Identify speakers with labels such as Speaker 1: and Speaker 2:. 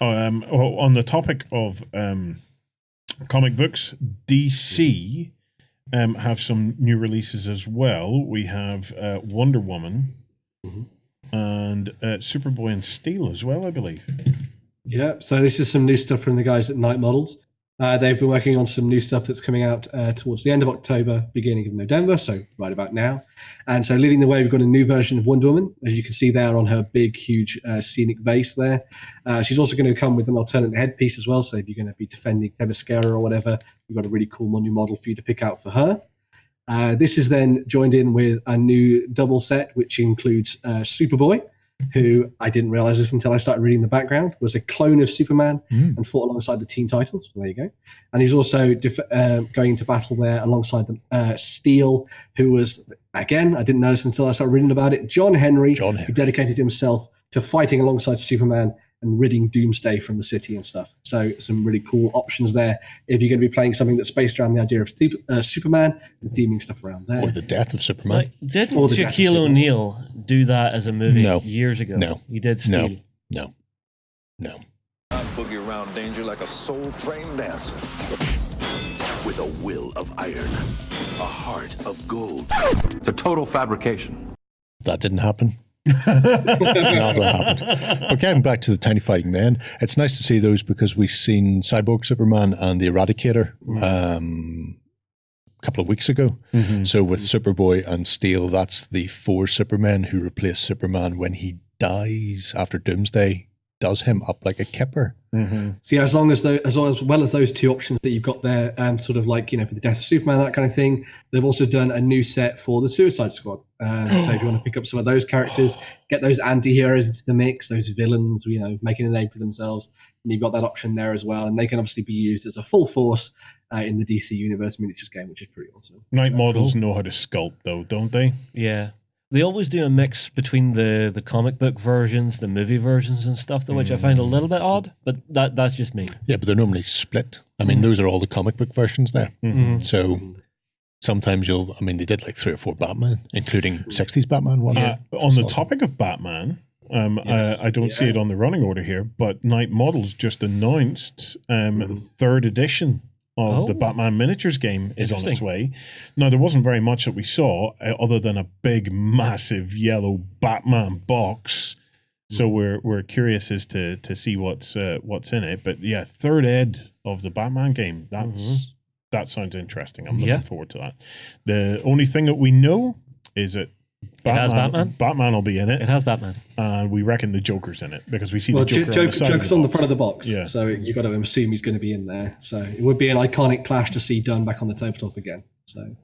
Speaker 1: On the topic of comic books, DC have some new releases as well. We have Wonder Woman and Superboy and Steel as well, I believe.
Speaker 2: Yeah, so this is some new stuff from the guys at Night Models. They've been working on some new stuff that's coming out towards the end of October, beginning of November, so right about now. And so leading the way, we've got a new version of Wonder Woman, as you can see there on her big, huge scenic vase there. She's also going to come with an alternate headpiece as well, so if you're going to be defending Themyscira or whatever, you've got a really cool new model for you to pick out for her. This is then joined in with a new double set, which includes Superboy, who I didn't realize this until I started reading the background, was a clone of Superman and fought alongside the Teen Titans. There you go. And he's also going to battle there alongside the Steel, who was, again, I didn't know this until I started reading about it, John Henry, who dedicated himself to fighting alongside Superman and ridding Doomsday from the city and stuff. So some really cool options there if you're going to be playing something that's based around the idea of Superman and theming stuff around there.
Speaker 3: Or the death of Superman.
Speaker 4: Didn't Shaquille O'Neal do that as a movie years ago?
Speaker 3: No.
Speaker 4: He did Steel.
Speaker 3: No.
Speaker 5: I boogie around danger like a soul-trained dancer. With a will of iron, a heart of gold.
Speaker 6: It's a total fabrication.
Speaker 3: That didn't happen. Not that happened. But getting back to the Tiny Fighting Men, it's nice to see those because we've seen Cyborg Superman and the Eradicator a couple of weeks ago. So with Superboy and Steel, that's the 4 Supermen who replace Superman when he dies after Doomsday does him up like a kipper.
Speaker 2: So yeah, as well as those two options that you've got there, sort of like, for the death of Superman, that kind of thing, they've also done a new set for the Suicide Squad. So if you want to pick up some of those characters, get those anti-heroes into the mix, those villains, making a name for themselves, and you've got that option there as well. And they can obviously be used as a full force in the DC Universe miniatures game, which is pretty awesome.
Speaker 1: Night Models know how to sculpt, though, don't they?
Speaker 4: Yeah. They always do a mix between the comic book versions, the movie versions and stuff, though, which I find a little bit odd, but that's just me.
Speaker 3: Yeah, but they're normally split. I mean, those are all the comic book versions there. So sometimes they did like 3 or 4 Batman, including 60s Batman ones.
Speaker 1: On the topic of Batman, I don't see it on the running order here, but Night Models just announced 3rd edition of the Batman miniatures game is on its way. Now, there wasn't very much that we saw other than a big, massive yellow Batman box. So we're curious as to see what's in it. But yeah, 3rd ed of the Batman game. That sounds interesting. I'm looking forward to that. The only thing that we know is that Batman will be in it.
Speaker 4: It has Batman.
Speaker 1: And we reckon the Joker's in it because we see the Joker
Speaker 2: Joker's on the front of the box. Yeah. So you've got to assume he's going to be in there. So it would be an iconic clash to see done back on the tabletop again. So